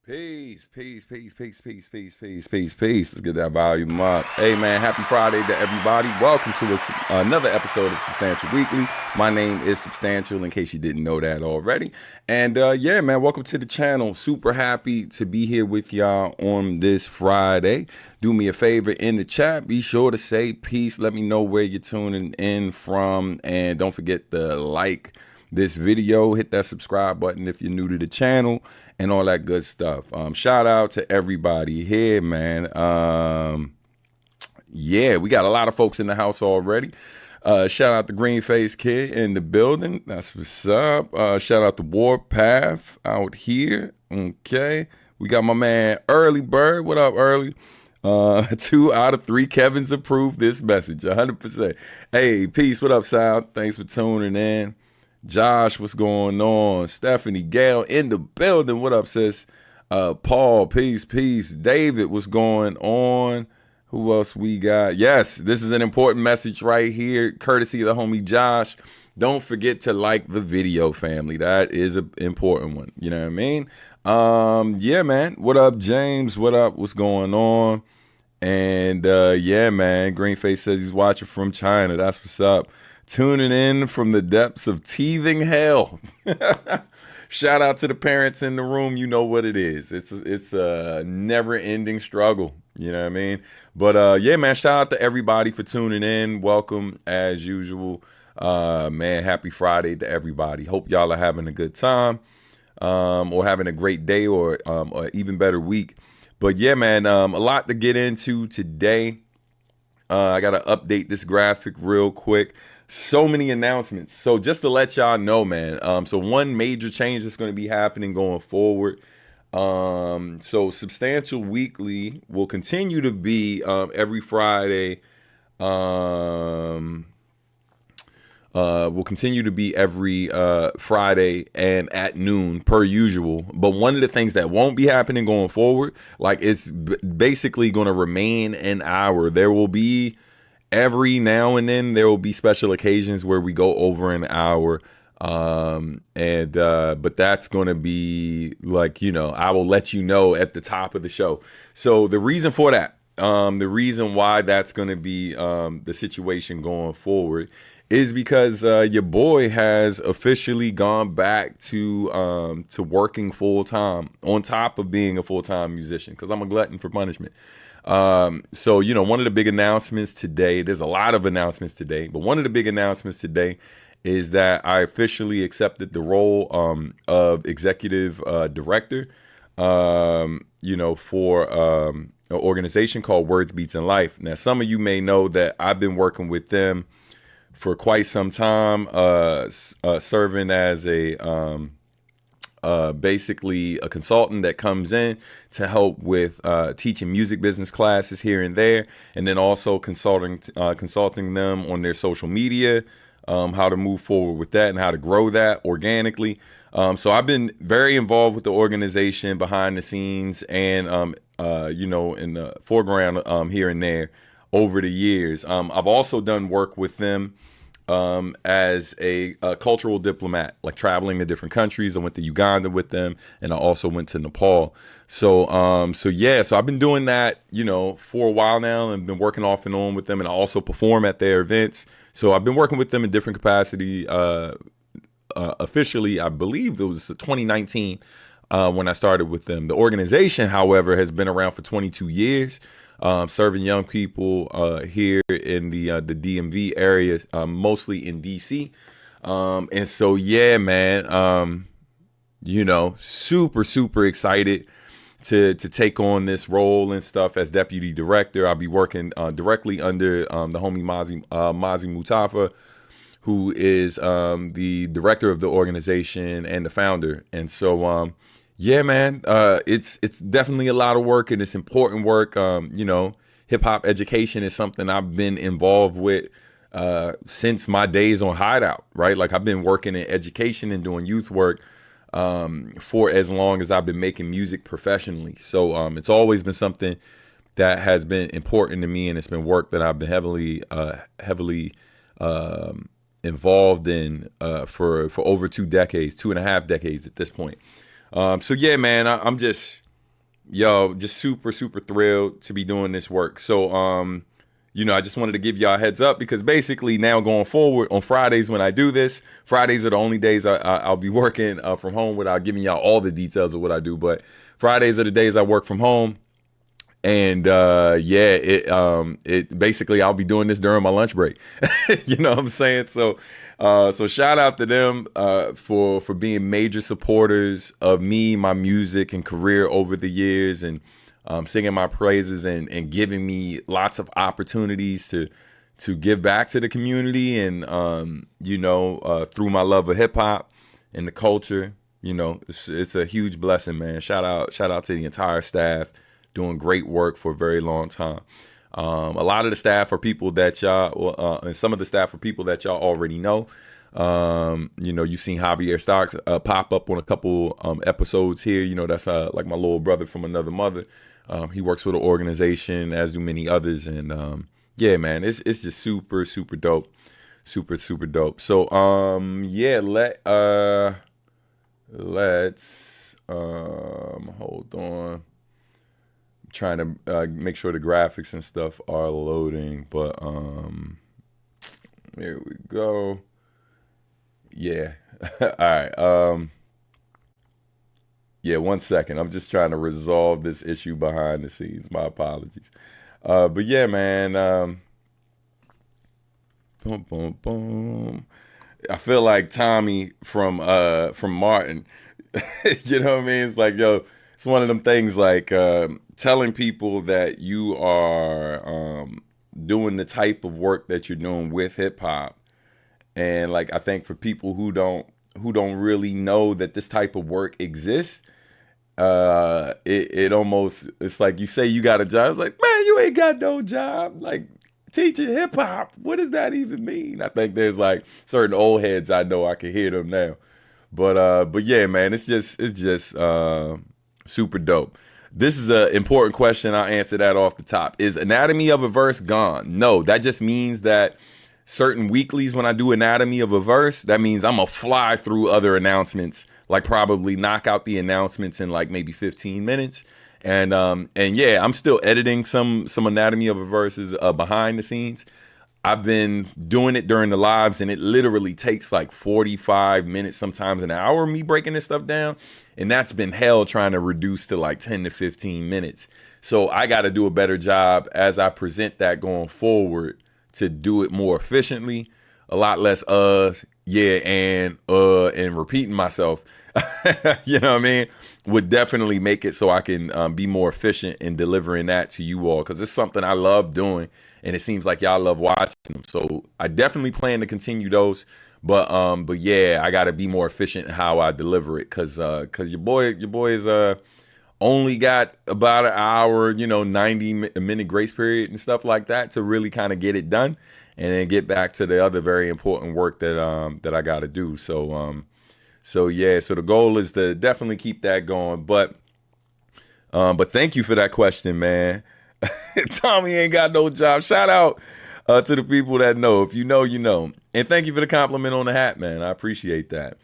Peace, peace, peace, peace, peace, peace, peace, peace, peace. Let's get that volume up. Hey, man, happy Friday to everybody. Welcome to another episode of Substantial Weekly. My name is Substantial, in case you didn't know that already. And yeah, man, welcome to the channel. Super happy to be here with y'all on this Friday. Do me a favor in the chat. Be sure to say peace. Let me know where you're tuning in from. And don't forget to like this video, hit that subscribe button if you're new to the channel, and all that good stuff. Shout out to everybody here, man. Yeah, we got a lot of folks in the house already. Shout out to Greenface Kid in the building. That's what's up. Shout out to Warpath out here. Okay, we got my man Early Bird. What up, Early? 2 out of 3 Kevins approved this message, 100%. Hey, peace. What up, Sal? Thanks for tuning in. Josh, what's going on? Stephanie Gale in the building. What up, sis? Paul, peace, peace. David, what's going on? Who else we got? Yes, this is an important message right here, courtesy of the homie Josh. Don't forget to like the video, family. That is an important one. You know what I mean? Yeah, man. What up, James? What up? What's going on? And yeah, man. Greenface says he's watching from China. That's what's up. Tuning in from the depths of teething hell. Shout out to the parents in the room. You know what it is. It's a never-ending struggle. You know what I mean? But yeah, man, shout out to everybody for tuning in. Welcome as usual. Man, happy Friday to everybody. Hope y'all are having a good time, or having a great day, or even better week. But yeah, man, a lot to get into today. I got to update this graphic real quick. So many announcements. So just to let y'all know, man. So one major change that's going to be happening going forward. So Substantial Weekly will continue to be every Friday. Will continue to be every Friday and at noon per usual. But one of the things that won't be happening going forward, like it's basically going to remain an hour. There will be every now and then there will be special occasions where we go over an hour. But that's going to be like, you know, I will let you know at the top of the show. So the reason for that, the reason why that's going to be the situation going forward is because your boy has officially gone back to working full time on top of being a full-time musician, because I'm a glutton for punishment. So, you know, one of the big announcements today, there's a lot of announcements today, but one of the big announcements today is that I officially accepted the role of executive director, you know, for an organization called Words, Beats, and Life. Now, some of you may know that I've been working with them for quite some time, serving as a basically a consultant that comes in to help with teaching music business classes here and there, and then also consulting them on their social media, how to move forward with that and how to grow that organically. So I've been very involved with the organization behind the scenes and you know, in the foreground here and there over the years. I've also done work with them as a cultural diplomat, like traveling to different countries. I went to Uganda with them, and I also went to Nepal. So yeah, so I've been doing that, you know, for a while now, and been working off and on with them, and I also perform at their events. So I've been working with them in different capacity. Officially, I believe it was 2019 when I started with them. The organization, however, has been around for 22 years. Serving young people here in the DMV area, mostly in DC. And so, yeah, man, you know, super excited to take on this role and stuff as deputy director. I'll be working directly under the homie Mazi Mutafa, who is the director of the organization and the founder. And so, yeah, man, it's definitely a lot of work, and it's important work. You know, hip hop education is something I've been involved with since my days on Hideout, right? Like I've been working in education and doing youth work for as long as I've been making music professionally. So it's always been something that has been important to me, and it's been work that I've been heavily involved in for over 2 decades, 2.5 decades at this point. So yeah, man, I'm just Yo, just super, super thrilled to be doing this work. So, I just wanted to give y'all a heads up because basically now going forward on Fridays when I do this, Fridays are the only days I'll be working from home without giving y'all all the details of what I do. But Fridays are the days I work from home. And it basically I'll be doing this during my lunch break. You know what I'm saying? So shout out to them for being major supporters of me, my music and career over the years, and singing my praises and giving me lots of opportunities to give back to the community and through my love of hip hop and the culture. It's a huge blessing, man. Shout out to the entire staff doing great work for a very long time. A lot of the staff are people that y'all, and some of the staff are people that y'all already know. You've seen Javier Starks pop up on a couple episodes here. That's like my little brother from another mother. He works with an organization, as do many others. And man, it's just super, super dope. Super, super dope. So, let's hold on. Trying to make sure the graphics and stuff are loading, but here we go. Yeah. All right. Yeah, 1 second. I'm just trying to resolve this issue behind the scenes. My apologies. But yeah, man. Boom, boom, boom. I feel like Tommy from Martin. You know what I mean? It's like, yo, it's one of them things like telling people that you are doing the type of work that you're doing with hip hop. And like, I think for people who don't really know that this type of work exists, it almost, it's like you say you got a job. It's like, man, you ain't got no job. Like, teaching hip hop, what does that even mean? I think there's like certain old heads I know, I can hear them now. But yeah, man, it's just super dope. This is an important question. I'll answer that off the top. Is Anatomy of a Verse gone? No, that just means that certain weeklies when I do Anatomy of a Verse, that means I'm gonna fly through other announcements, like probably knock out the announcements in like maybe 15 minutes. And yeah, I'm still editing some Anatomy of a Verses behind the scenes. I've been doing it during the lives, and it literally takes like 45 minutes, sometimes an hour, me breaking this stuff down. And that's been hell trying to reduce to like 10 to 15 minutes. So I got to do a better job as I present that going forward to do it more efficiently, a lot less and repeating myself. You know what I mean? Would definitely make it so I can be more efficient in delivering that to you all, because it's something I love doing, and it seems like y'all love watching them. So I definitely plan to continue those, but yeah, I got to be more efficient in how I deliver it, because your boy is only got about an hour, 90-minute grace period and stuff like that to really kind of get it done, and then get back to the other very important work that I got to do. So yeah, so the goal is to definitely keep that going. But thank you for that question, man. Tommy ain't got no job. Shout out to the people that know. If you know, you know. And thank you for the compliment on the hat, man. I appreciate that.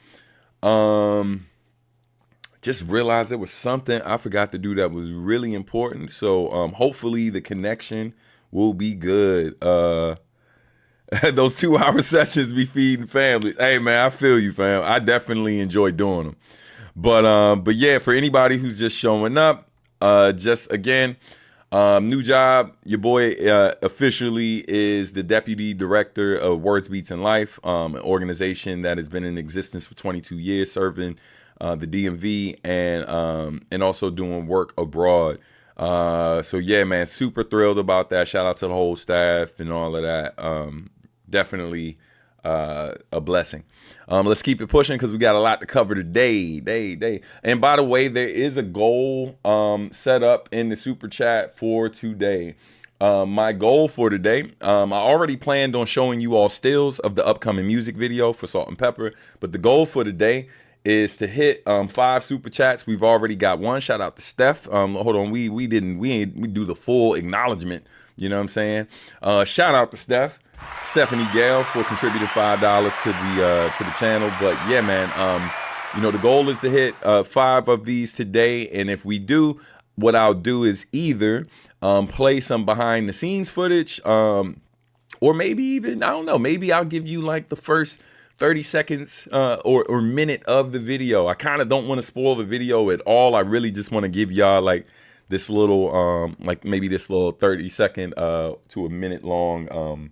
Just realized there was something I forgot to do that was really important. So hopefully the connection will be good. Those 2-hour sessions be feeding families. Hey man, I feel you, fam. I definitely enjoy doing them. But yeah, for anybody who's just showing up, just again, new job. Your boy officially is the deputy director of Words, Beats, and Life, an organization that has been in existence for 22 years, serving the DMV and also doing work abroad. So yeah, man, super thrilled about that. Shout out to the whole staff and all of that. Definitely a blessing. Let's keep it pushing because we got a lot to cover today. And by the way, there is a goal set up in the super chat for today. My goal for today, I already planned on showing you all stills of the upcoming music video for Salt and Pepper, but the goal for today is to hit 5 super chats. We've already got one. Shout out to Steph. Hold on, we do the full acknowledgement. You know what I'm saying? Shout out to Stephanie Gale for contributing $5 to the channel. But yeah, man, the goal is to hit 5 of these today, and if we do, what I'll do is either play some behind the scenes footage, or maybe even, I don't know, maybe I'll give you like the first 30 seconds or minute of the video. I kind of don't want to spoil the video at all. I really just want to give y'all like this little like maybe this little 30-second to a minute long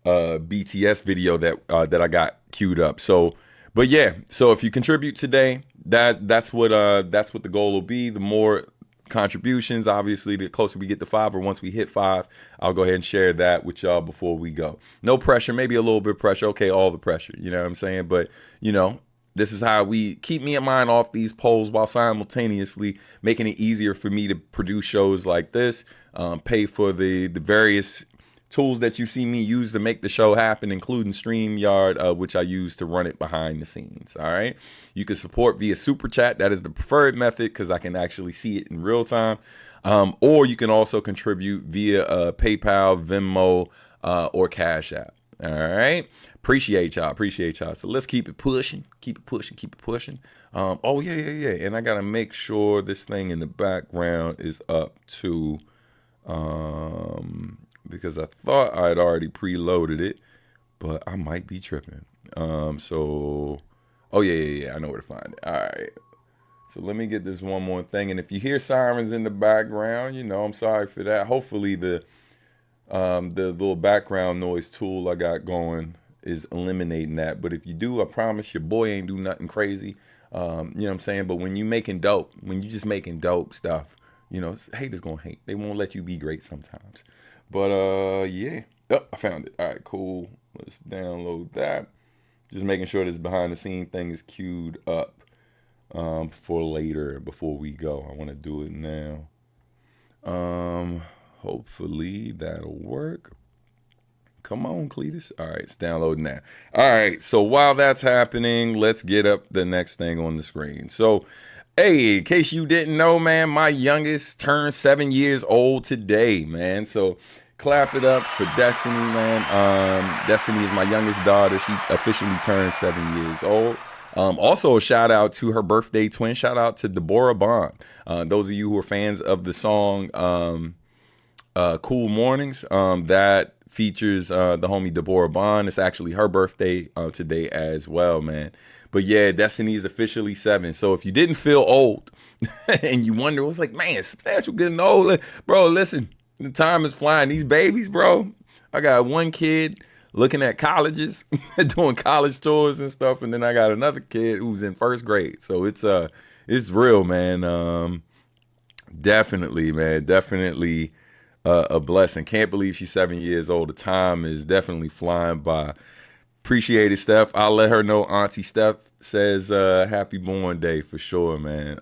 BTS video that I got queued up. So, but yeah, so if you contribute today, that's what the goal will be. The more contributions, obviously, the closer we get to 5, or once we hit 5, I'll go ahead and share that with y'all before we go. No pressure, maybe a little bit of pressure. Okay, all the pressure, you know what I'm saying? But you know, this is how we keep me and mine off these polls while simultaneously making it easier for me to produce shows like this, pay for the various tools that you see me use to make the show happen, including StreamYard, which I use to run it behind the scenes. All right. You can support via Super Chat. That is the preferred method because I can actually see it in real time. Or you can also contribute via PayPal, Venmo, or Cash App. All right. Appreciate y'all. So let's keep it pushing. Oh, yeah. And I got to make sure this thing in the background is up to... because I thought I'd already preloaded it, but I might be tripping. So, oh yeah, I know where to find it. All right. So let me get this one more thing. And if you hear sirens in the background, you know, I'm sorry for that. Hopefully the little background noise tool I got going is eliminating that. But if you do, I promise your boy ain't do nothing crazy. You know what I'm saying? But when you just making dope stuff, you know, haters gonna hate. They won't let you be great sometimes. But yeah. Oh, I found it. All right, cool. Let's download that. Just making sure this behind the scene thing is queued up for later before we go. I want to do it now. Hopefully that'll work. Come on, Cletus. All right, it's downloading now. All right, so while that's happening, let's get up the next thing on the screen. So, hey, in case you didn't know, man, my youngest turned 7 years old today, man. So clap it up for Destiny, man. Destiny is my youngest daughter. She officially turned 7 years old. Also, a shout out to her birthday twin. Shout out to Deborah Bond. Those of you who are fans of the song Cool Mornings, that features the homie Deborah Bond. It's actually her birthday today as well, man. But yeah, Destiny is officially 7. So if you didn't feel old and you wonder, what's like, man, Substantial getting old. Bro, listen, the time is flying. These babies, bro. I got one kid looking at colleges, doing college tours and stuff. And then I got another kid who's in 1st grade. So it's real, man. Definitely, man. Definitely a blessing. Can't believe she's 7 years old. The time is definitely flying by. Appreciate it, Steph. I'll let her know Auntie Steph says happy born day for sure, man.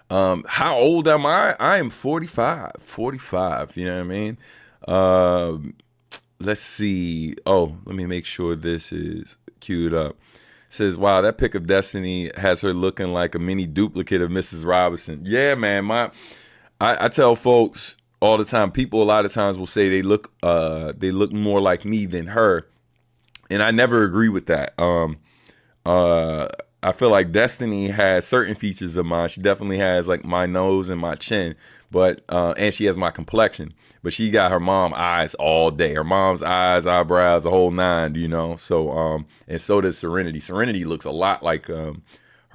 How old am I? I am 45. 45, you know what I mean? Let's see. Oh, let me make sure this is queued up. It says, wow, that pic of Destiny has her looking like a mini duplicate of Mrs. Robinson. Yeah, man. I tell folks all the time, people a lot of times will say they look more like me than her. And I never agree with that. I feel like Destiny has certain features of mine. She definitely has like my nose and my chin, but and she has my complexion. But she got her mom eyes all day. Her mom's eyes, eyebrows, the whole 9, you know. So and so does Serenity. Serenity looks a lot like her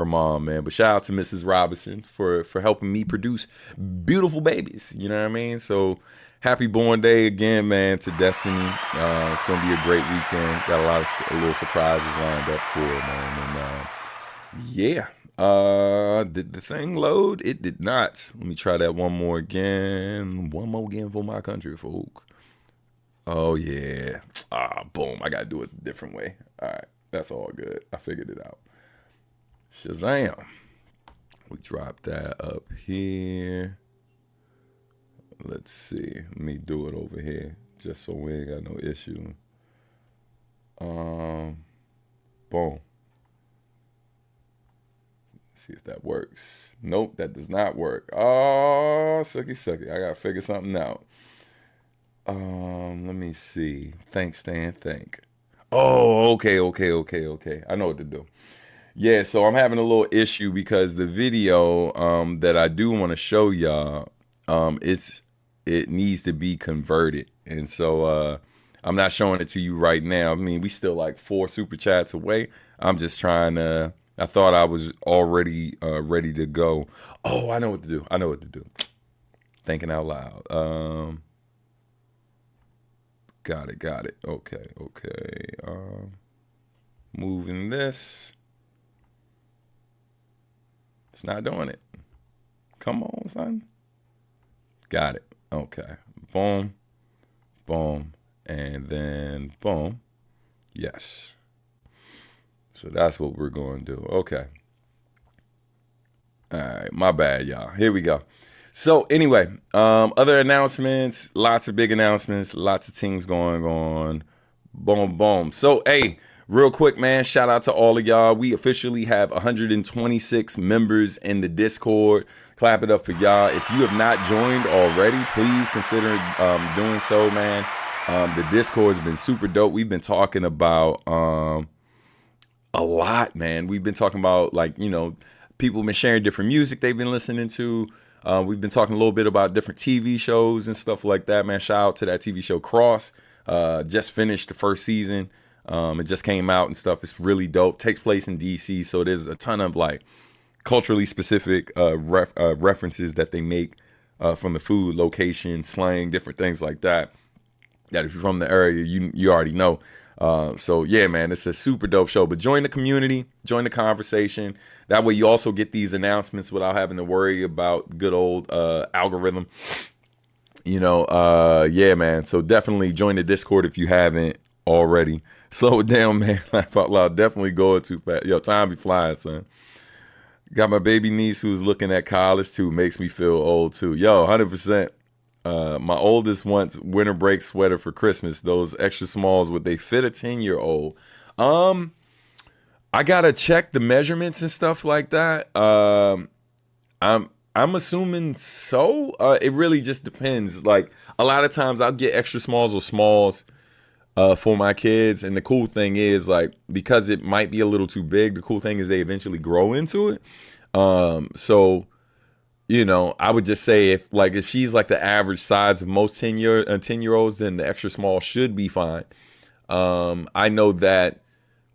mom, man. But shout out to Mrs. Robinson for helping me produce beautiful babies. You know what I mean? So happy born day again, man, to Destiny. It's gonna be a great weekend. Got a lot of little surprises lined up for her, man. And yeah. Did the thing load? It did not. Let me try that one more again. One more again for my country, folk. Oh yeah. Boom. I gotta do it a different way. All right. That's all good. I figured it out. Shazam. We drop that up here. Let's see. Let me do it over here just so we ain't got no issue. Boom. See if that works. Nope, that does not work. Oh, sucky. I gotta figure something out. Let me see. Thanks, Stan. Think. Oh, okay. I know what to do. Yeah, so I'm having a little issue because the video that I do want to show y'all, it needs to be converted. And so I'm not showing it to you right now. I mean, we still like 4 super chats away. I'm just trying to I thought I was already ready to go. Oh, I know what to do. I know what to do. Thinking out loud. Got it, got it. Okay, okay. Moving this. It's not doing it. Come on, son. Got it. Okay. Boom. Boom. And then boom. Yes. So that's what we're going to do. Okay. All right. My bad, y'all. Here we go. So anyway, other announcements, lots of big announcements, lots of things going on. Boom, boom. So, hey, real quick, man, shout out to all of y'all. We officially have 126 members in the Discord. Clap it up for y'all. If you have not joined already, please consider doing so, man. The Discord has been super dope. We've been talking about a lot, man. We've been talking about, like, you know, people have been sharing different music they've been listening to. We've been talking a little bit about different TV shows and stuff like that, man. Shout out to that TV show Cross. Just finished the first season. It just came out and stuff. It's really dope. Takes place in DC, so there's a ton of like culturally specific references that they make from the food, location, slang, different things like that. That if you're from the area, you already know. So yeah, man, it's a super dope show. But join the community, join the conversation. That way you also get these announcements without having to worry about good old algorithm. You know, yeah, man. So definitely join the Discord if you haven't already. Slow it down, man. Laugh out loud. Definitely going too fast. Yo, time be flying, son. Got my baby niece who's looking at college too. Makes me feel old too. Yo, 100%. My oldest wants winter break sweater for Christmas. Those extra smalls, would they fit a 10-year-old? I gotta check the measurements and stuff like that. I'm assuming so. It really just depends. Like a lot of times I'll get extra smalls or smalls for my kids, and the cool thing is, like, because it might be a little too big, the cool thing is they eventually grow into it. So you know, I would just say if she's like the average size of most 10-year-olds, then the extra small should be fine. I know that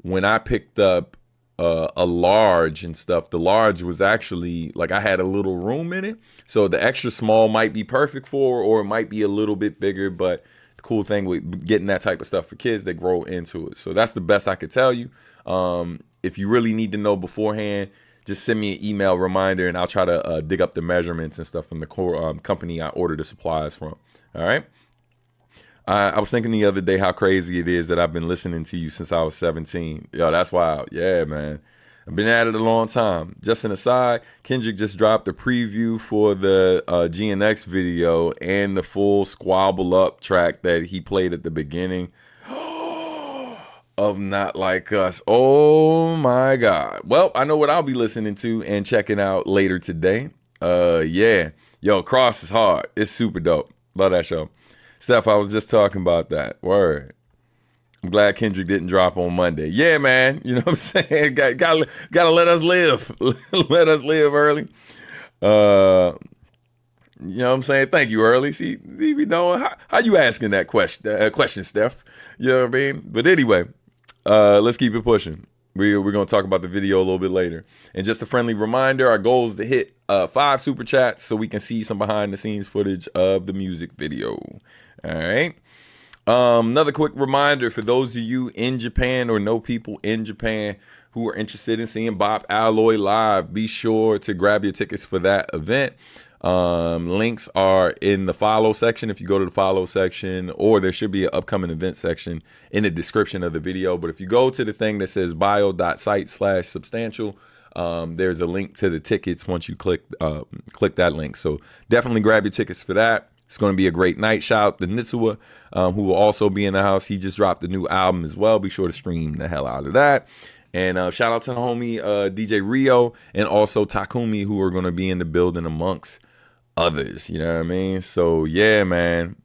when I picked up a large and stuff, the large was actually like I had a little room in it, so the extra small might be perfect for, or it might be a little bit bigger. But the cool thing with getting that type of stuff for kids, they grow into it. So that's the best I could tell you. If you really need to know beforehand, just send me an email reminder and I'll try to dig up the measurements and stuff from the core company I ordered the supplies from. All right. I was thinking the other day how crazy it is that I've been listening to you since I was 17. Yo, that's wild. Yeah, man. I've been at it a long time. Just an aside, Kendrick just dropped a preview for the GNX video and the full Squabble Up track that he played at the beginning of Not Like Us. Oh my God. Well, I know what I'll be listening to and checking out later today. Yeah. Yo, Cross is hard. It's super dope. Love that show. Steph, I was just talking about that. Word. I'm glad Kendrick didn't drop on Monday. Yeah, man. You know what I'm saying? Gotta let us live. Let us live early. You know what I'm saying? Thank you, early. See we knowing how you asking that question, Steph. You know what I mean? But anyway, let's keep it pushing. We're going to talk about the video a little bit later. And just a friendly reminder, our goal is to hit 5 super chats so we can see some behind the scenes footage of the music video. All right. Another quick reminder for those of you in Japan or know people in Japan who are interested in seeing Bob Alloy live, be sure to grab your tickets for that event. Links are in the follow section if you go to the follow section, or there should be an upcoming event section in the description of the video. But if you go to the thing that says bio.site/substantial, there's a link to the tickets once you click that link. So definitely grab your tickets for that. It's going to be a great night. Shout out to Nitsuwa, who will also be in the house. He just dropped a new album as well. Be sure to stream the hell out of that. And shout out to the homie DJ Rio and also Takumi, who are going to be in the building amongst others. You know what I mean? So yeah, man.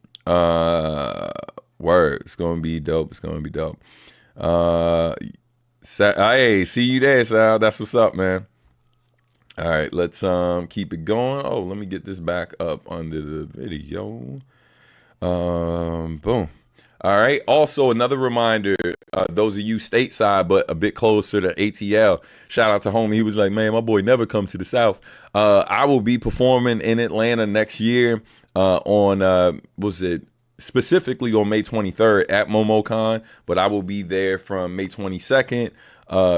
Word. It's going to be dope. It's going to be dope. Hey, see you there, Sal. That's what's up, man. All right, let's keep it going. Oh, let me get this back up under the video. Boom. All right. Also, another reminder: those of you stateside, but a bit closer to ATL. Shout out to homie. He was like, "Man, my boy never come to the South." I will be performing in Atlanta next year. On was it specifically on May 23rd at MomoCon, but I will be there from May 22nd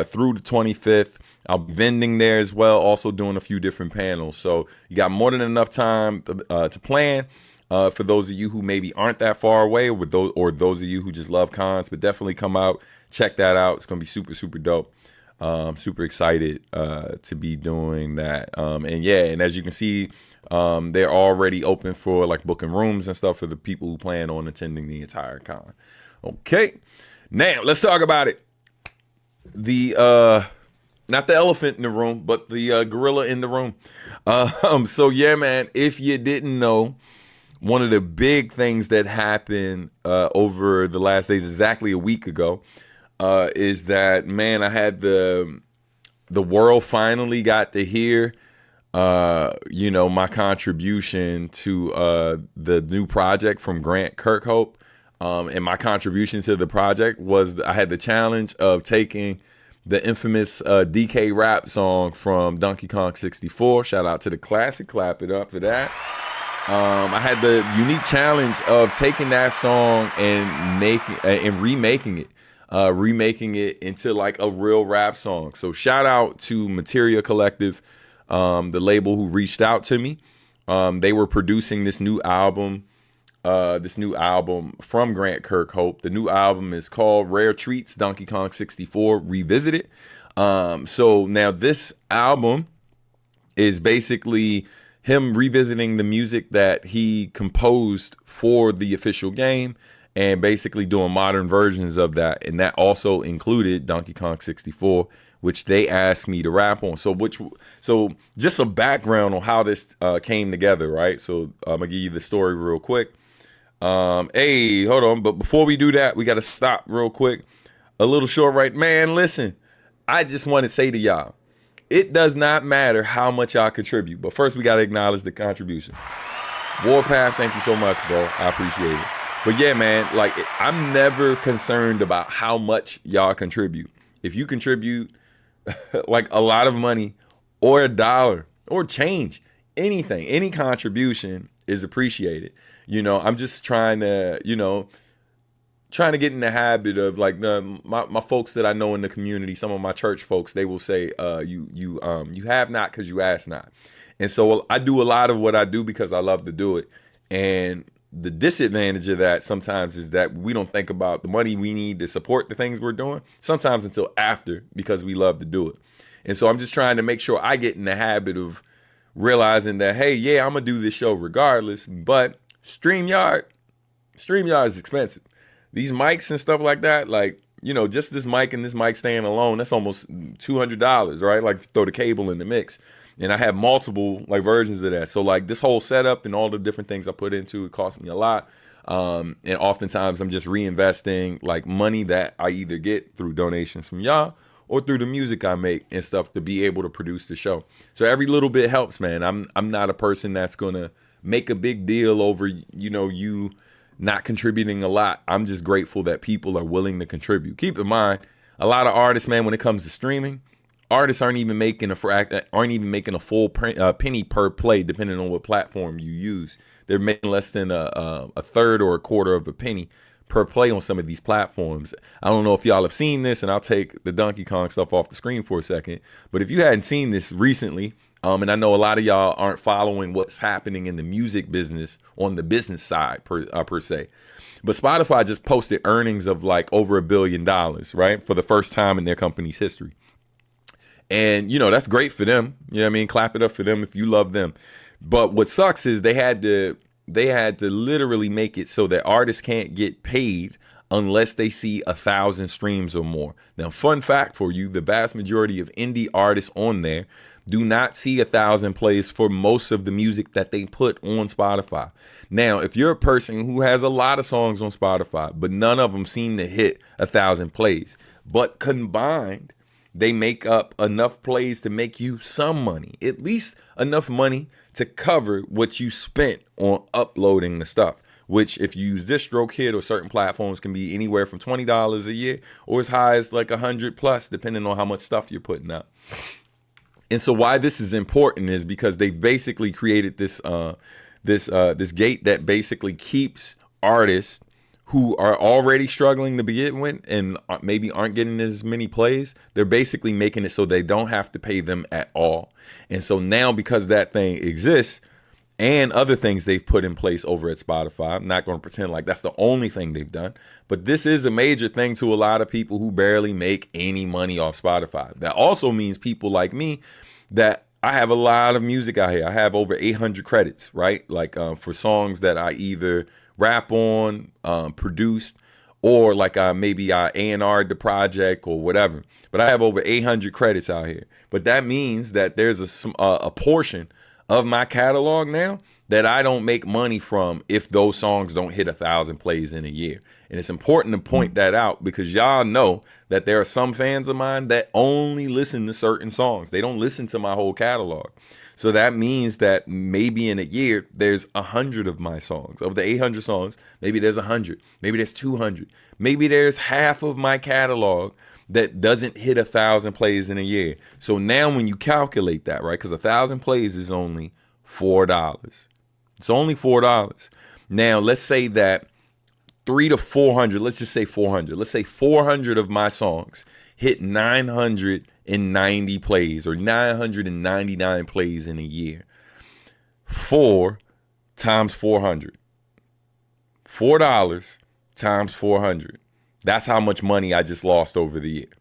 through the 25th. I'll be vending there as well, also doing a few different panels. So you got more than enough time to plan. For those of you who maybe aren't that far away, with those, or those of you who just love cons, but definitely come out, check that out. It's gonna be super, super dope. Super excited to be doing that. And yeah, and as you can see, they're already open for like booking rooms and stuff for the people who plan on attending the entire con. Okay, now let's talk about it. The not the elephant in the room, but the gorilla in the room. So yeah, man, if you didn't know, one of the big things that happened over the last days, exactly a week ago, is that, man, I had the world finally got to hear, my contribution to the new project from Grant Kirkhope. And my contribution to the project was I had the challenge of taking the infamous DK rap song from Donkey Kong 64. Shout out to the classic. Clap it up for that. I had the unique challenge of taking that song and remaking it into like a real rap song. So shout out to Materia Collective, the label who reached out to me. They were producing this new album from Grant Kirkhope. The new album is called Rare Treats Donkey Kong 64 Revisited. So now this album is basically him revisiting the music that he composed for the official game and basically doing modern versions of that. And that also included Donkey Kong 64, which they asked me to rap on. So just a background on how this came together, right? So I'm gonna give you the story real quick. Hey, hold on. But before we do that, we got to stop real quick. A little short, right? Man, listen, I just want to say to y'all, it does not matter how much y'all contribute, but first we got to acknowledge the contribution. Warpath, thank you so much, bro. I appreciate it. But yeah, man, like I'm never concerned about how much y'all contribute. If you contribute like a lot of money or a dollar or change, anything, any contribution is appreciated. I'm just trying to get in the habit of like my folks that I know in the community, some of my church folks, they will say, you have not because you ask not. And so I do a lot of what I do because I love to do it. And the disadvantage of that sometimes is that we don't think about the money we need to support the things we're doing, sometimes until after, because we love to do it. And so I'm just trying to make sure I get in the habit of realizing that, hey, yeah, I'm gonna do this show regardless, but StreamYard is expensive. These mics and stuff like that, like, just this mic and this mic stand alone, that's almost $200, right? Like throw the cable in the mix. And I have multiple like versions of that. So like this whole setup and all the different things I put into it cost me a lot. And oftentimes I'm just reinvesting like money that I either get through donations from y'all or through the music I make and stuff to be able to produce the show. So every little bit helps, man. I'm not a person that's gonna make a big deal over, you not contributing a lot. I'm just grateful that people are willing to contribute. Keep in mind, a lot of artists, man, when it comes to streaming, artists aren't even making a full penny per play, depending on what platform you use. They're making less than a third or a quarter of a penny per play on some of these platforms. I don't know if y'all have seen this, and I'll take the Donkey Kong stuff off the screen for a second. But if you hadn't seen this recently, and I know a lot of y'all aren't following what's happening in the music business on the business side per se. But Spotify just posted earnings of like over $1 billion, right? For the first time in their company's history. And, that's great for them. You know what I mean? Clap it up for them if you love them. But what sucks is they had to literally make it so that artists can't get paid unless they see 1,000 streams or more. Now, fun fact for you, the vast majority of indie artists on there, do not see 1,000 plays for most of the music that they put on Spotify. Now, if you're a person who has a lot of songs on Spotify, but none of them seem to hit 1,000 plays, but combined, they make up enough plays to make you some money, at least enough money to cover what you spent on uploading the stuff, which if you use DistroKid or certain platforms can be anywhere from $20 a year or as high as like 100 plus, depending on how much stuff you're putting up. And so why this is important is because they've basically created this this gate that basically keeps artists who are already struggling to begin with and maybe aren't getting as many plays. They're basically making it so they don't have to pay them at all. And so now, because that thing exists and other things they've put in place over at Spotify, I'm not going to pretend like that's the only thing they've done, but this is a major thing to a lot of people who barely make any money off Spotify. That also means people like me, that I have a lot of music out here. I have over 800 credits, right? Like for songs that I either rap on, produced, or like maybe I A&R'd the project or whatever. But I have over 800 credits out here. But that means that there's a portion of my catalog now that I don't make money from if those songs don't hit 1,000 plays in a year. And it's important to point that out because y'all know that there are some fans of mine that only listen to certain songs. They don't listen to my whole catalog. So that means that maybe in a year, there's 100 of my songs. Of the 800 songs, maybe there's 100. Maybe there's 200. Maybe there's half of my catalog that doesn't hit 1,000 plays in a year. So now when you calculate that, right, because 1,000 plays is only $4. It's only $4. Now, let's say that 300 to 400, let's just say 400. Let's say 400 of my songs hit 990 plays or 999 plays in a year. 4 times 400. $4 times 400. That's how much money I just lost over the year.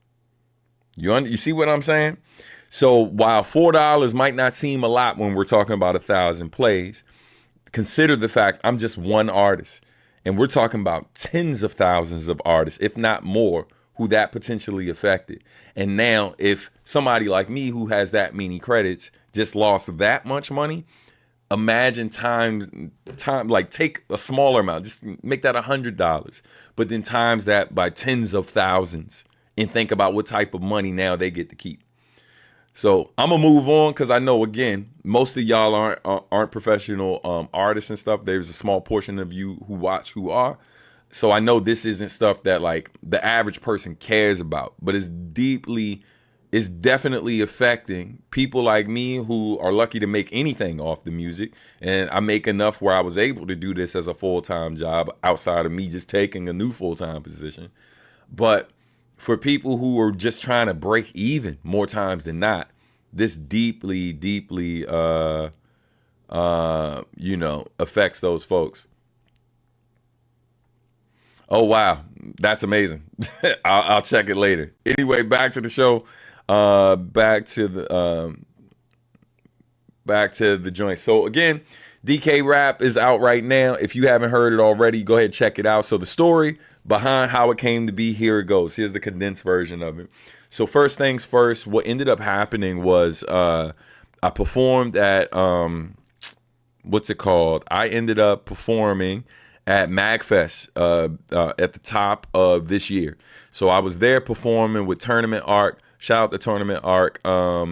You see what I'm saying? So while $4 might not seem a lot when we're talking about 1,000 plays, consider the fact I'm just one artist. And we're talking about tens of thousands of artists, if not more, who that potentially affected. And now if somebody like me who has that many credits just lost that much money, imagine time, like take a smaller amount, just make that $100, but then times that by tens of thousands and think about what type of money now they get to keep. So I'm gonna move on because I know, again, most of y'all aren't professional artists and stuff. There's a small portion of you who watch who are. So I know this isn't stuff that like the average person cares about, but it's definitely affecting people like me who are lucky to make anything off the music. And I make enough where I was able to do this as a full-time job outside of me just taking a new full-time position. But for people who are just trying to break even more times than not, this deeply affects those folks. Oh, wow. That's amazing. I'll check it later. Anyway, back to the show. Back to the joint. So again, DK Rap is out right now. If you haven't heard it already, go ahead and check it out. So the story behind how it came to be, here it goes. Here's the condensed version of it. So first things first, what ended up happening was I performed at what's it called? I ended up performing at MagFest at the top of this year. So I was there performing with Tournament Arc. Shout out to Tournament Arc, my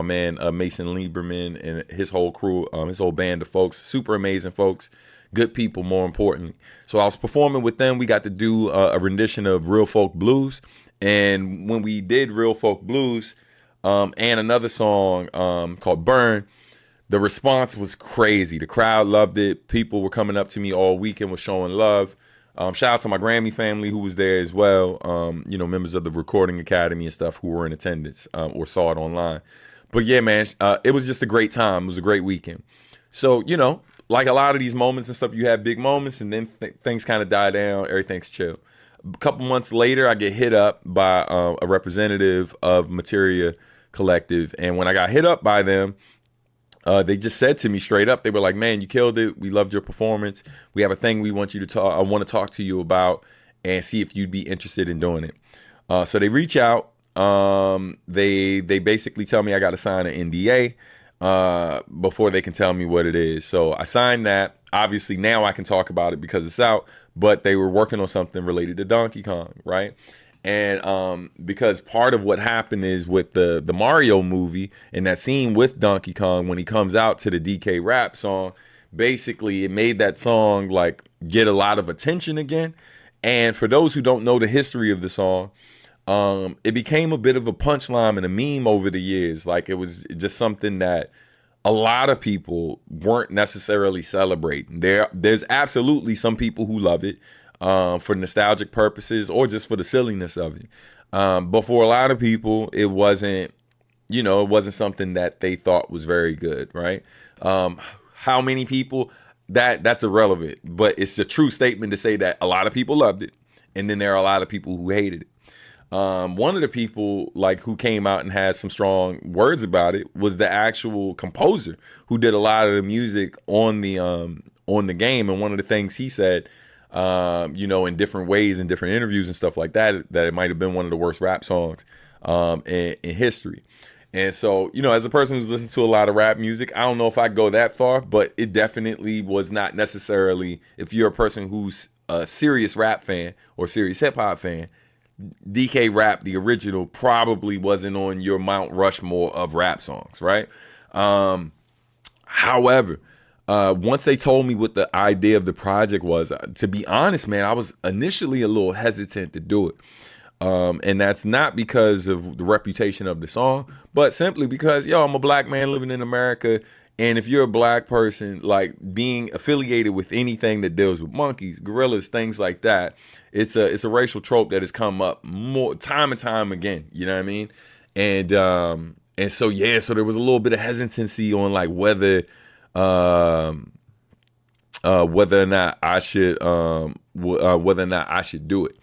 man Mason Lieberman and his whole crew, his whole band of folks, super amazing folks, good people more importantly. So I was performing with them. We got to do a rendition of Real Folk Blues. And when we did Real Folk Blues and another song called Burn, the response was crazy. The crowd loved it. People were coming up to me all weekend, was showing love. Shout out to my Grammy family who was there as well. Members of the Recording Academy and stuff who were in attendance or saw it online. But yeah, man, it was just a great time. It was a great weekend. So, like a lot of these moments and stuff, you have big moments and then things kind of die down. Everything's chill. A couple months later, I get hit up by a representative of Materia Collective. And when I got hit up by them, they just said to me straight up, they were like, man, you killed it. We loved your performance. We have a thing we want you to I want to talk to you about and see if you'd be interested in doing it. So they reach out. They basically tell me I got to sign an NDA before they can tell me what it is. So I signed that. Obviously now I can talk about it because it's out, but they were working on something related to Donkey Kong, right? And because part of what happened is with the Mario movie and that scene with Donkey Kong when he comes out to the DK rap song, basically it made that song like get a lot of attention again. And for those who don't know the history of the song, it became a bit of a punchline and a meme over the years. Like it was just something that a lot of people weren't necessarily celebrating. There's absolutely some people who love it for nostalgic purposes or just for the silliness of it. But for a lot of people, it wasn't something that they thought was very good, right? How many people, that's irrelevant, but it's a true statement to say that a lot of people loved it, and then there are a lot of people who hated it. One of the people like who came out and had some strong words about it was the actual composer who did a lot of the music on the game. And one of the things he said, in different ways, in different interviews and stuff like that, that it might have been one of the worst rap songs in history. And so, as a person who's listened to a lot of rap music, I don't know if I go that far, but it definitely was not necessarily, if you're a person who's a serious rap fan or serious hip hop fan, DK Rap, the original, probably wasn't on your Mount Rushmore of rap songs, right? However, once they told me what the idea of the project was, to be honest, man, I was initially a little hesitant to do it. And that's not because of the reputation of the song, but simply because, I'm a black man living in America. And if you're a black person, like being affiliated with anything that deals with monkeys, gorillas, things like that, it's a racial trope that has come up more time and time again. You know what I mean? And so so there was a little bit of hesitancy on like whether or not I should do it.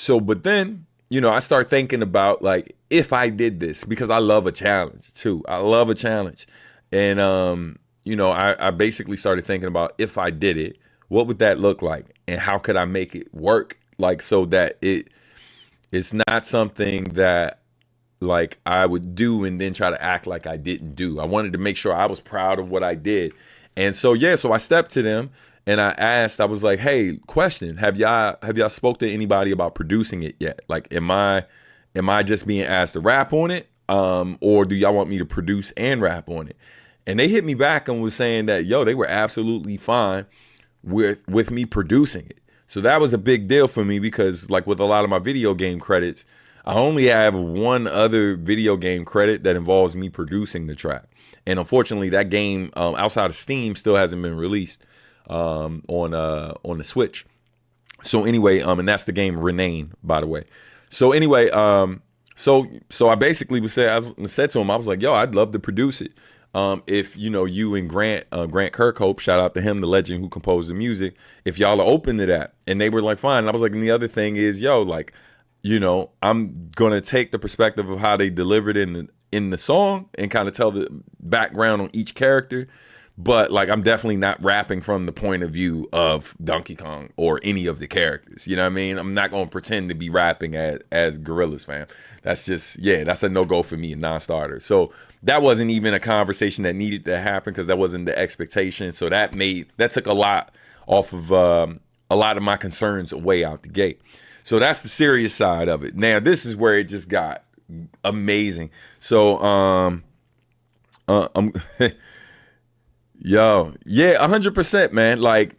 But then, I start thinking about like if I did this, because I love a challenge too. I love a challenge. And, I basically started thinking about if I did it, what would that look like? And how could I make it work? Like, so that it's not something that like I would do and then try to act like I didn't do. I wanted to make sure I was proud of what I did. And so, so I stepped to them and I asked, I was like, hey, question, have y'all spoke to anybody about producing it yet? Like, am I just being asked to rap on it? Or do y'all want me to produce and rap on it? And they hit me back and was saying that, they were absolutely fine with me producing it. So that was a big deal for me because like with a lot of my video game credits, I only have one other video game credit that involves me producing the track. And unfortunately that game outside of Steam still hasn't been released on the Switch. So anyway, and that's the game Renane, by the way. So anyway, so I basically said to him, I was like, I'd love to produce it. If you and Grant Kirkhope, shout out to him, the legend who composed the music, if y'all are open to that. And they were like, fine. And I was like, and the other thing is, I'm gonna take the perspective of how they delivered in the song and kind of tell the background on each character. But like, I'm definitely not rapping from the point of view of Donkey Kong or any of the characters. You know what I mean? I'm not going to pretend to be rapping as Gorillas, fam. That's just, that's a no-go for me, a non-starter. So that wasn't even a conversation that needed to happen because that wasn't the expectation. So that took a lot off of a lot of my concerns away out the gate. So that's the serious side of it. Now, this is where it just got amazing. So, I'm... 100%, man. Like,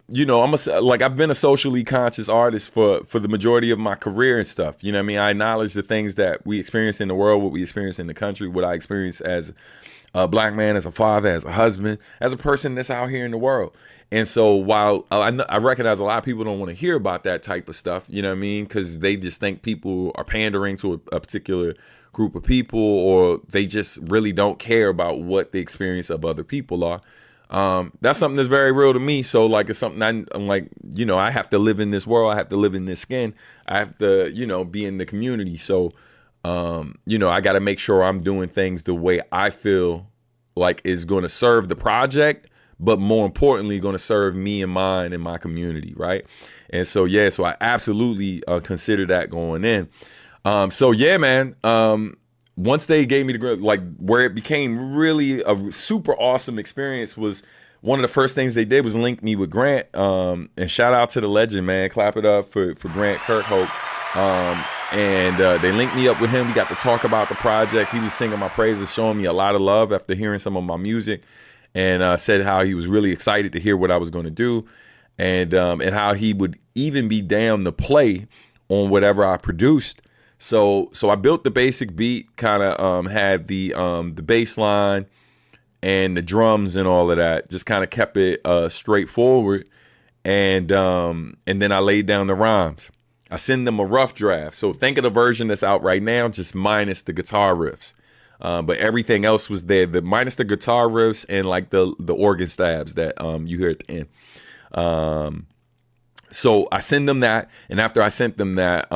I've been a socially conscious artist for the majority of my career and stuff. You know what I mean? I acknowledge the things that we experience in the world, what we experience in the country, what I experience as a black man, as a father, as a husband, as a person that's out here in the world. And so while I recognize a lot of people don't want to hear about that type of stuff, you know what I mean? Because they just think people are pandering to a particular group of people, or they just really don't care about what the experience of other people are. That's something that's very real to me. So like, it's something I'm like, I have to live in this world. I have to live in this skin. I have to, be in the community. So, I got to make sure I'm doing things the way I feel like is going to serve the project, but more importantly, going to serve me and mine and my community. Right. And so, so I absolutely consider that going in. So yeah, man. Once they gave me the like where it became really a super awesome experience was one of the first things they did was link me with Grant. And shout out to the legend, man. Clap it up for Grant Kirkhope. And they linked me up with him. We got to talk about the project. He was singing my praises, showing me a lot of love after hearing some of my music, and said how he was really excited to hear what I was going to do, and how he would even be down to play on whatever I produced. So I built the basic beat, kind of had the bass line and the drums and all of that. Just kind of kept it straightforward, and then I laid down the rhymes. I send them a rough draft. So think of the version that's out right now, just minus the guitar riffs. But everything else was there, minus the guitar riffs and like the organ stabs that you hear at the end. So I send them that, and after I sent them that,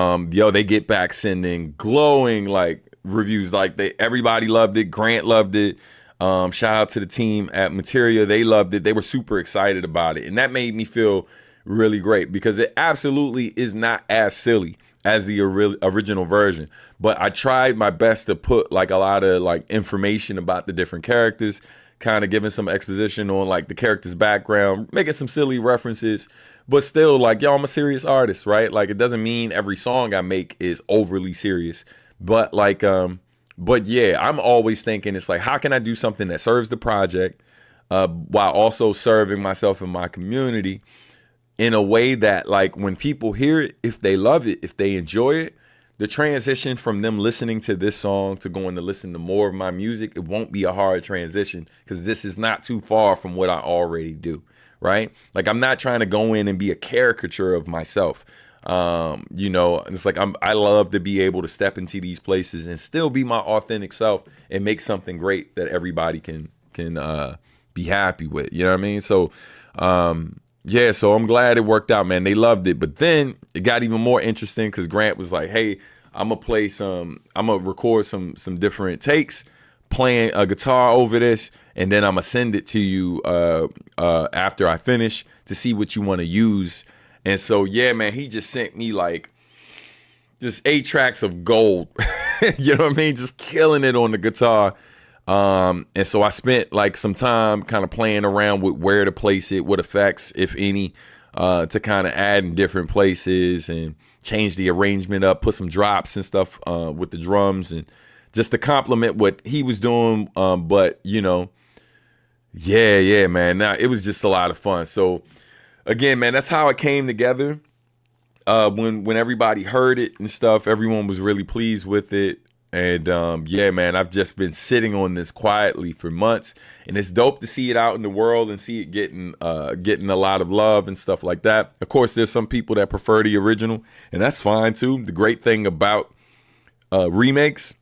they get back sending glowing like reviews. Like everybody loved it. Grant loved it. Shout out to the team at Materia. They loved it. They were super excited about it, and that made me feel really great because it absolutely is not as silly as the original version. But I tried my best to put like a lot of like information about the different characters, kind of giving some exposition on like the character's background, making some silly references, but still like, yo, I'm a serious artist, right? Like it doesn't mean every song I make is overly serious, but like, but yeah, I'm always thinking it's like, how can I do something that serves the project while also serving myself and my community in a way that like when people hear it, if they love it, if they enjoy it, the transition from them listening to this song to going to listen to more of my music, it won't be a hard transition because this is not too far from what I already do, right? Like I'm not trying to go in and be a caricature of myself. It's like I love to be able to step into these places and still be my authentic self and make something great that everybody can be happy with. You know what I mean? So yeah, so I'm glad it worked out, man. They loved it. But then it got even more interesting because Grant was like, hey, I'm gonna record some different takes, playing a guitar over this, and then I'm gonna send it to you after I finish to see what you want to use. And so yeah, man, he just sent me like just 8 tracks of gold. You know what I mean? Just killing it on the guitar. And so I spent like some time kind of playing around with where to place it, what effects, if any, to kind of add in different places and change the arrangement up, put some drops and stuff with the drums and just to complement what he was doing. But yeah, man. Now it was just a lot of fun. So again, man, that's how it came together. When everybody heard it and stuff, everyone was really pleased with it. And yeah, man, I've just been sitting on this quietly for months, and it's dope to see it out in the world and see it getting a lot of love and stuff like that. Of course, there's some people that prefer the original, and that's fine too. The great thing about remakes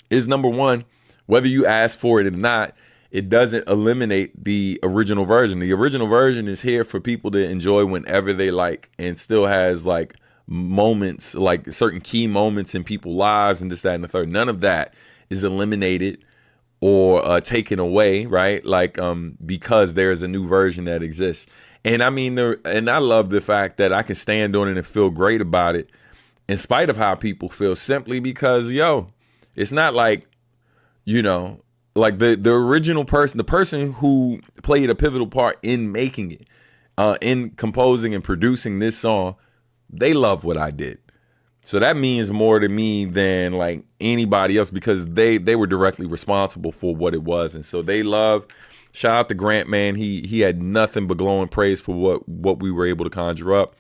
is, number one, whether you ask for it or not, it doesn't eliminate the original version. The original version is here for people to enjoy whenever they like, and still has like moments, like certain key moments in people's lives and this, that, and the third. None of that is eliminated or taken away, right? Like because there's a new version that exists. And I mean, and I love the fact that I can stand on it and feel great about it in spite of how people feel, simply because, it's not like, like the original person, the person who played a pivotal part in making it, in composing and producing this song, they love what I did. So that means more to me than like anybody else, because they were directly responsible for what it was. And so they love. Shout out to Grant, man. He had nothing but glowing praise for what we were able to conjure up.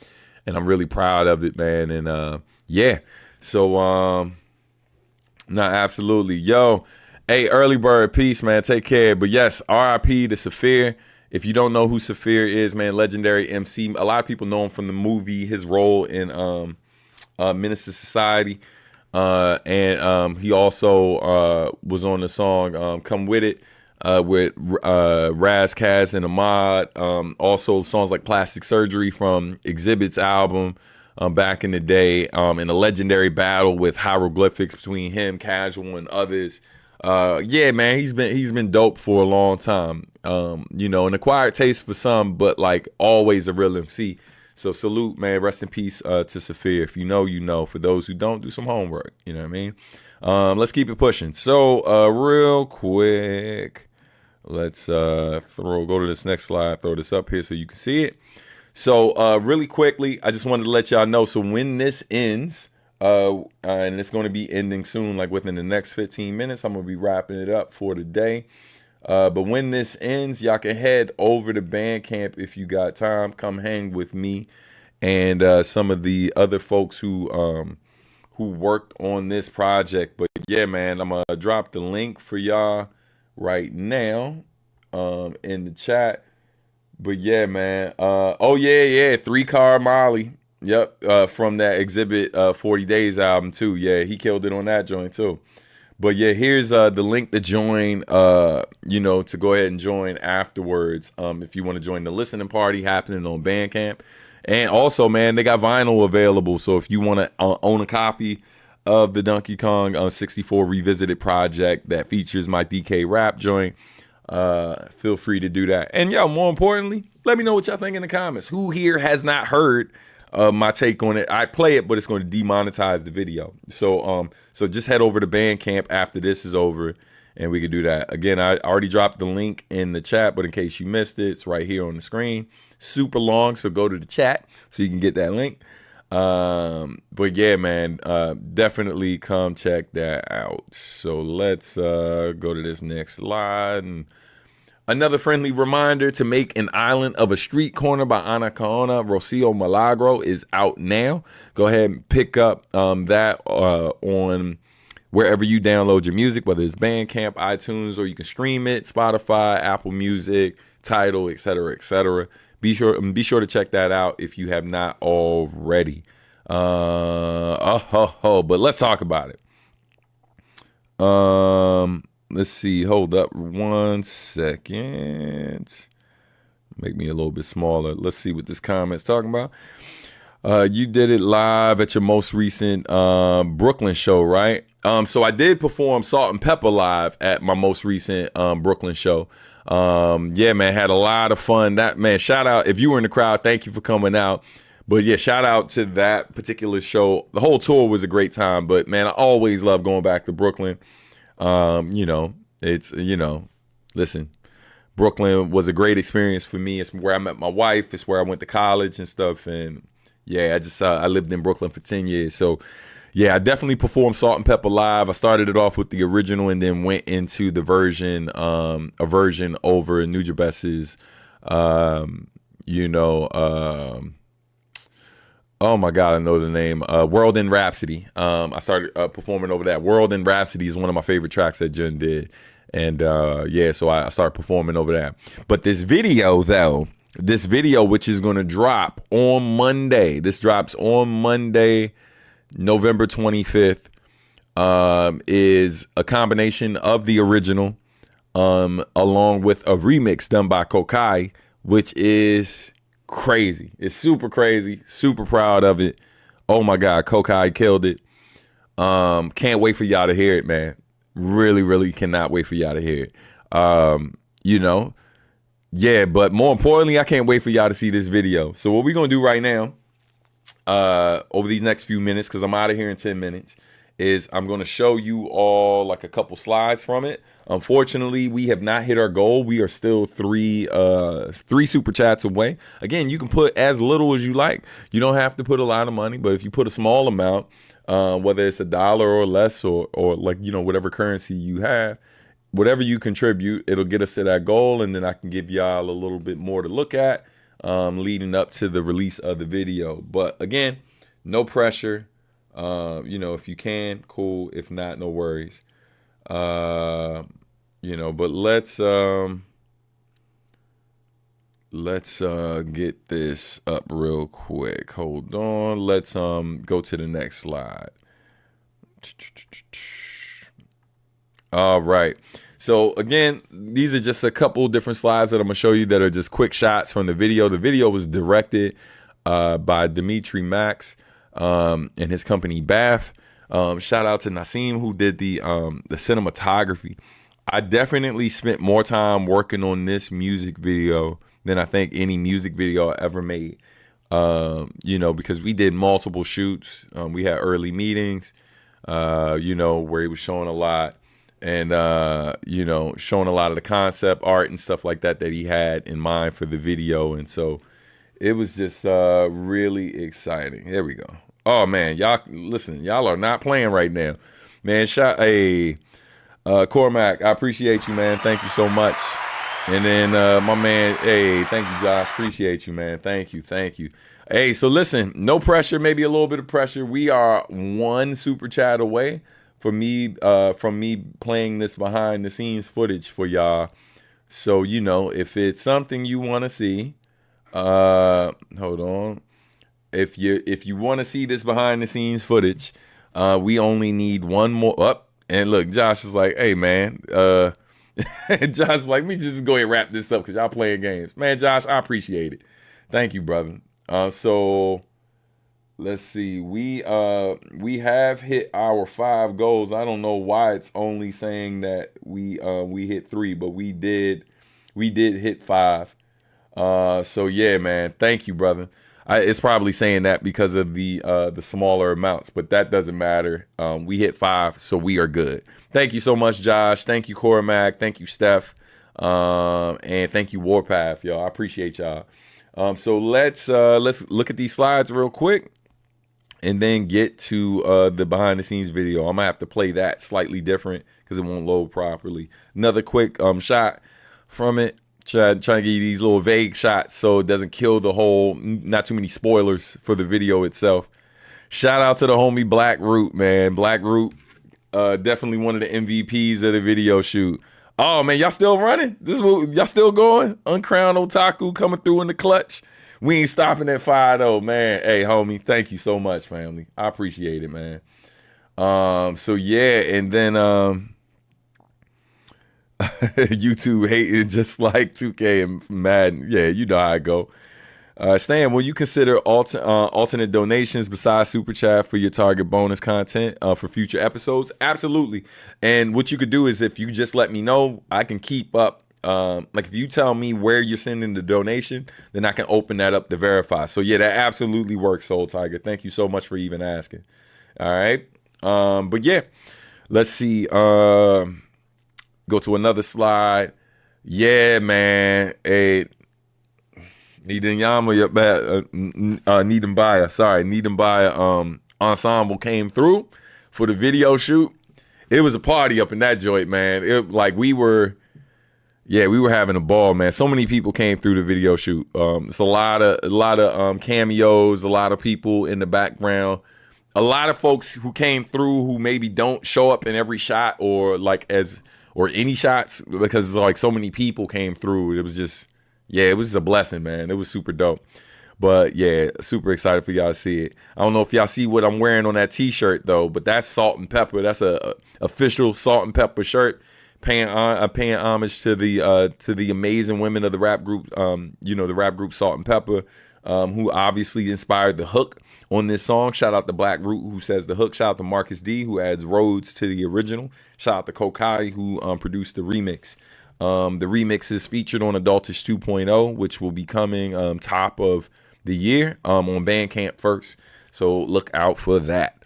And I'm really proud of it, man. And yeah. So absolutely. Yo, hey, Early Bird, peace, man. Take care. But yes, RIP to Saphir. If you don't know who Saphir is, man, legendary MC. A lot of people know him from the movie, his role in Menace to Society. And he also was on the song Come With It with Raz, Kaz, and Ahmad. Also songs like Plastic Surgery from Exhibit's album back in the day. In a legendary battle with hieroglyphics between him, Casual, and others. Yeah, man, he's been dope for a long time. An acquired taste for some, but like always a real MC. So salute, man. Rest in peace to Sophia. If you know, you know. For those who don't, do some homework. You know what I mean? Let's keep it pushing. So real quick, let's go to this next slide. Throw this up here so you can see it. So really quickly, I just wanted to let y'all know. So when this ends, and it's going to be ending soon, like within the next 15 minutes, I'm going to be wrapping it up for the day. But when this ends, y'all can head over to Bandcamp if you got time. Come hang with me and some of the other folks who worked on this project. But yeah, man, I'm gonna drop the link for y'all right now in the chat. But yeah, man. Oh yeah, 3-Car Molly. Yep, from that Exhibit 40 Days album too. Yeah, he killed it on that joint too. But yeah, here's the link to join, to go ahead and join afterwards if you want to join the listening party happening on Bandcamp. And also, man, they got vinyl available. So if you want to own a copy of the Donkey Kong 64 Revisited project that features my DK rap joint, feel free to do that. And yo, more importantly, let me know what y'all think in the comments. Who here has not heard my take on it? I play it, but it's going to demonetize the video. So just head over to Bandcamp after this is over, and we can do that. Again, I already dropped the link in the chat, but in case you missed it, it's right here on the screen. Super long, so go to the chat so you can get that link. But yeah, man, definitely come check that out. So let's go to this next slide. And another friendly reminder to Make an Island of a Street Corner by Ana Kaona Rocio Milagro is out now. Go ahead and pick up that on wherever you download your music, whether it's Bandcamp, iTunes, or you can stream it, Spotify, Apple Music, Tidal, etc., etc. Be sure to check that out if you have not already. But let's talk about it. Let's see. Hold up 1 second. Make me a little bit smaller. Let's see what this comment's talking about. You did it live at your most recent Brooklyn show, right? So I did perform Salt and Pepper live at my most recent Brooklyn show. Yeah, man, had a lot of fun. That, man, shout out if you were in the crowd. Thank you for coming out. But yeah, shout out to that particular show. The whole tour was a great time. But man, I always love going back to Brooklyn. Listen, Brooklyn was a great experience for me. It's where I met my wife. It's where I went to college and stuff. And yeah, I lived in Brooklyn for 10 years. So yeah, I definitely performed Salt and Pepper live. I started it off with the original and then went into the version, a version over Nujabes's, oh my God, I know the name. World in Rhapsody. I started performing over that. World in Rhapsody is one of my favorite tracks that Jun did. And so I started performing over that. But this video, which is going to drop on Monday. This drops on Monday, November 25th, is a combination of the original along with a remix done by Kokai, which is crazy. It's super crazy. Super proud of it. Oh my God, Kokai killed it. Can't wait for y'all to hear it, man. Really, really cannot wait for y'all to hear it. Yeah, but more importantly, I can't wait for y'all to see this video. So what we're gonna do right now, over these next few minutes, because I'm out of here in 10 minutes, is I'm going to show you all like a couple slides from it. Unfortunately, we have not hit our goal. We are still three super chats away. Again, you can put as little as you like. You don't have to put a lot of money, but if you put a small amount, whether it's $1 or less, or like, whatever currency you have, whatever you contribute, it'll get us to that goal. And then I can give y'all a little bit more to look at leading up to the release of the video. But again, no pressure. If you can, cool. If not, no worries. But let's get this up real quick. Hold on. Let's go to the next slide. All right. So again, these are just a couple different slides that I'm gonna show you that are just quick shots from the video. The video was directed by Dimitri Max and his company Bath. Shout out to Nassim who did the cinematography. I definitely spent more time working on this music video than I think any music video I ever made. You know, because we did multiple shoots. We had early meetings, you know, where he was showing a lot and, you know, showing a lot of the concept art and stuff like that he had in mind for the video. And so it was just really exciting. Here we go. Oh, man, y'all, listen, y'all are not playing right now. Man, Cormac, I appreciate you, man. Thank you so much. And then my man, hey, thank you, Josh. Appreciate you, man. Thank you, thank you. Hey, so listen, no pressure, maybe a little bit of pressure. We are one super chat away from me playing this behind the scenes footage for y'all. So, you know, if it's something you want to see, hold on. If you want to see this behind the scenes footage, we only need one more up. And look, Josh is like, hey man, Josh's like, me just go ahead and wrap this up because y'all playing games. Man, Josh, I appreciate it. Thank you, brother. So let's see. We have hit our 5 goals. I don't know why it's only saying that we hit 3, but we did hit 5. So yeah, man. Thank you, brother. It's probably saying that because of the smaller amounts, but that doesn't matter. We hit 5, so we are good. Thank you so much, Josh. Thank you, Cormac. Thank you, Steph. And thank you, Warpath, y'all. I appreciate y'all. So let's look at these slides real quick and then get to the behind the scenes video. I'm gonna have to play that slightly different because it won't load properly. Another quick shot from it. Trying to give you these little vague shots so it doesn't kill the whole, not too many spoilers for the video itself. Shout out to the homie Black Root, man. Black Root, definitely one of the MVPs of the video shoot. Oh man, y'all still running? Y'all still going? Uncrowned Otaku coming through in the clutch. We ain't stopping at 5 though, man. Hey, homie, thank you so much, family. I appreciate it, man. So yeah, and then YouTube hating just like 2K and Madden. Yeah, you know how I go. Stan, will you consider alternate donations besides Super Chat for your target bonus content for future episodes? Absolutely. And what you could do is if you just let me know, I can keep up. Like if you tell me where you're sending the donation, then I can open that up to verify. So yeah, that absolutely works, Soul Tiger. Thank you so much for even asking. All right. But yeah, let's see. Go to another slide. Yeah, man. Hey, Needham ensemble came through for the video shoot. It was a party up in that joint, man. We were having a ball, man. So many people came through the video shoot. It's a lot of cameos, a lot of people in the background. A lot of folks who came through who maybe don't show up in every shot or any shots because like so many people came through. It was just a blessing, man. It was super dope. But yeah, super excited for y'all to see it. I don't know if y'all see what I'm wearing on that t-shirt though, but that's Salt and Pepper. That's a official Salt and Pepper shirt, paying homage to the amazing women of the rap group, the rap group Salt and Pepper, who obviously inspired the hook on this song. Shout out to Black Root, who says the hook. Shout out to Marcus D, who adds Rhodes to the original. Shout out to Kokai, who produced the remix. The remix is featured on Adultish 2.0, which will be coming top of the year on Bandcamp first. So look out for that.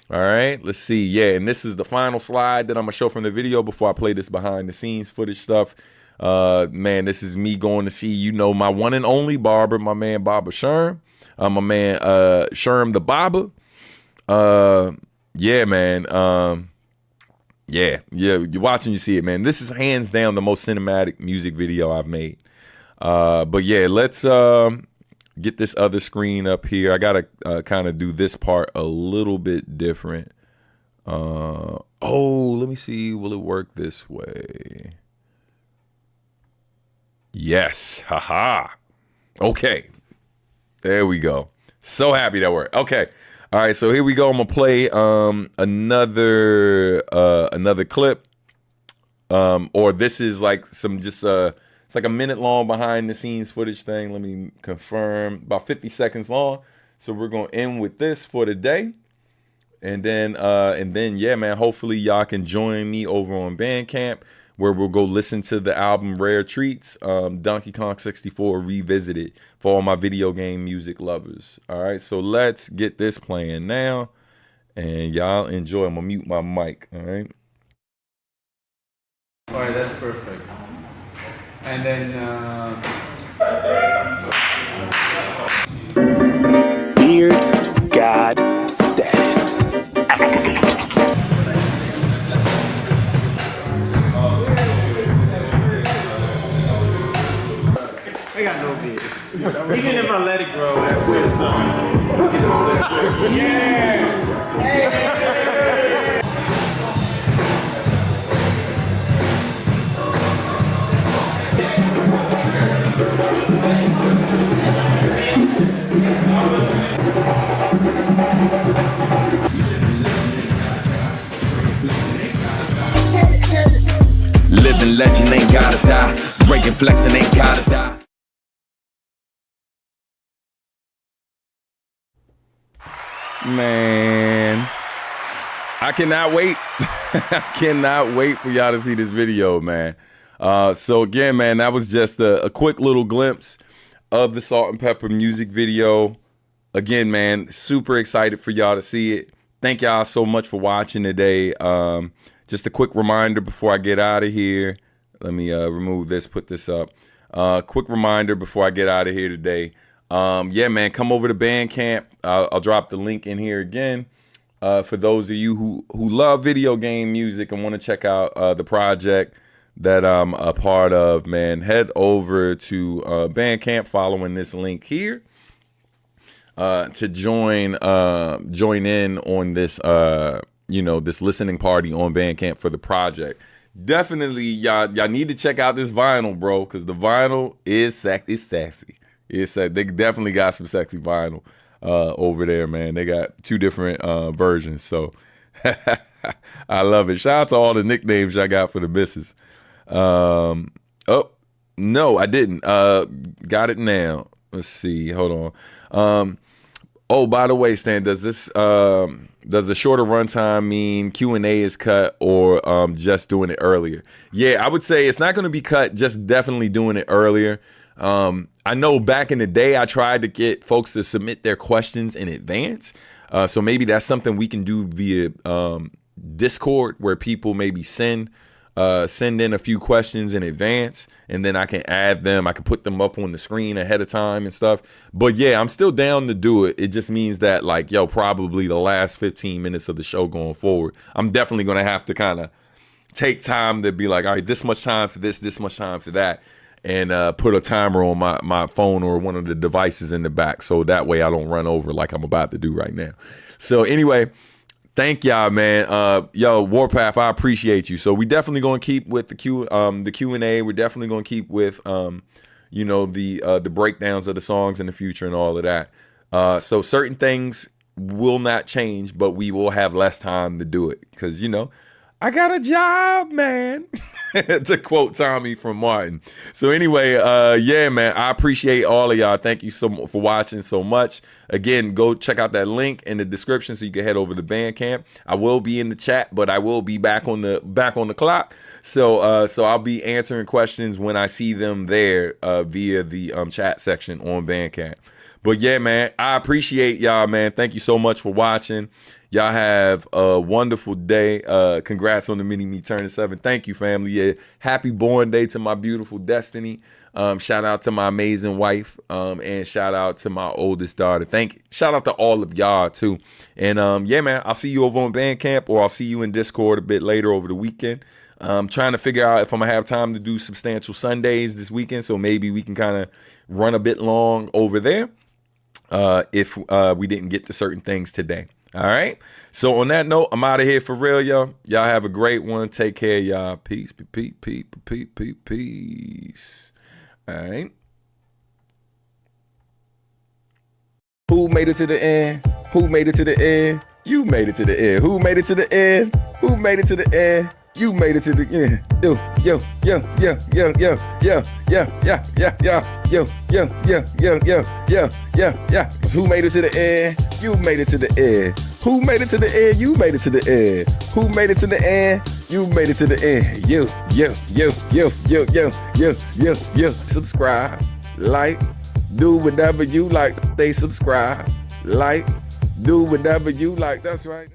All right, let's see. Yeah, and this is the final slide that I'm going to show from the video before I play this behind the scenes footage stuff. Man, this is me going to see, my one and only barber, my man Barber Sherm. My man Sherm the Barber. Yeah, man. Yeah, you're watching, you see it, man. This is hands down the most cinematic music video I've made. But yeah, let's get this other screen up here. I gotta kind of do this part a little bit different. Let me see. Will it work this way? Yes. Haha. Okay. There we go. So happy that worked. Okay. All right, so here we go. I'm gonna play another clip, or this is like it's like a minute long behind the scenes footage thing. Let me confirm, about 50 seconds long. So we're gonna end with this for today, and then yeah, man. Hopefully y'all can join me over on Bandcamp. where we'll go listen to the album Rare Treats, Donkey Kong 64 Revisited, for all my video game music lovers. All right, so let's get this playing now, and y'all enjoy. I'm gonna mute my mic. All right. All right, that's perfect. And then Weird God status. Activate. I got no beard. Even if I let it grow, that weird something. Yeah. Hey. Living legend ain't gotta die. Breaking flexing ain't gotta die. Man, I cannot wait. I cannot wait for y'all to see this video, man. So again, man, that was just a quick little glimpse of the Salt and Pepper music video. Again, man, super excited for y'all to see it. Thank y'all so much for watching today. Just a quick reminder before I get out of here. Let me remove this, put this up. Quick reminder before I get out of here today. Yeah, man, come over to Bandcamp. I'll drop the link in here again. For those of you who love video game music and want to check out the project that I'm a part of, man, head over to Bandcamp following this link here to join in on this this listening party on Bandcamp for the project. Definitely, y'all need to check out this vinyl, bro, because the vinyl is sassy. They definitely got some sexy vinyl over there, man. They got two different versions, so I love it. Shout out to all the nicknames y'all got for the missus. Oh no, I didn't. Got it now. Let's see. Hold on. Oh, by the way, Stan, does the shorter runtime mean Q&A is cut or just doing it earlier? Yeah, I would say it's not going to be cut, just definitely doing it earlier. I know back in the day, I tried to get folks to submit their questions in advance. So maybe that's something we can do via Discord, where people maybe send in a few questions in advance, and then I can add them. I can put them up on the screen ahead of time and stuff. But yeah, I'm still down to do it. It just means that, like, probably the last 15 minutes of the show going forward, I'm definitely going to have to kind of take time to be like, all right, this much time for this much time for that, and put a timer on my phone or one of the devices in the back, so that way I don't run over like I'm about to do right now. So anyway, thank y'all, man. Warpath, I appreciate you. So we definitely gonna keep with the Q&A. We're definitely gonna keep with the breakdowns of the songs in the future and all of that. So certain things will not change, but we will have less time to do it because I got a job, man. To quote Tommy from Martin. So anyway, yeah, man, I appreciate all of y'all. Thank you so much for watching so much. Again, go check out that link in the description so you can head over to Bandcamp. I will be in the chat, but I will be back on the clock. So I'll be answering questions when I see them there via the chat section on Bandcamp. But yeah, man, I appreciate y'all, man. Thank you so much for watching. Y'all have a wonderful day. Congrats on the mini-me turning 7. Thank you, family. Yeah, happy born day to my beautiful Destiny. Shout out to my amazing wife, and shout out to my oldest daughter. Shout out to all of y'all too. And yeah, man, I'll see you over on Bandcamp, or I'll see you in Discord a bit later over the weekend. I'm trying to figure out if I'm gonna have time to do Substantial Sundays this weekend, so maybe we can kind of run a bit long over there if we didn't get to certain things today. All right. So on that note, I'm out of here for real, y'all. Y'all have a great one. Take care, y'all. Peace. Peace. All right. Who made it to the end? Who made it to the end? You made it to the end. Who made it to the end? Who made it to the end? You made it to the end. Yo. Who made it to the end? You made it to the end. Who made it to the end? You made it to the end. Who made it to the end? You made it to the end. You. Subscribe, like, do whatever you like. Stay subscribed, like, do whatever you like. That's right.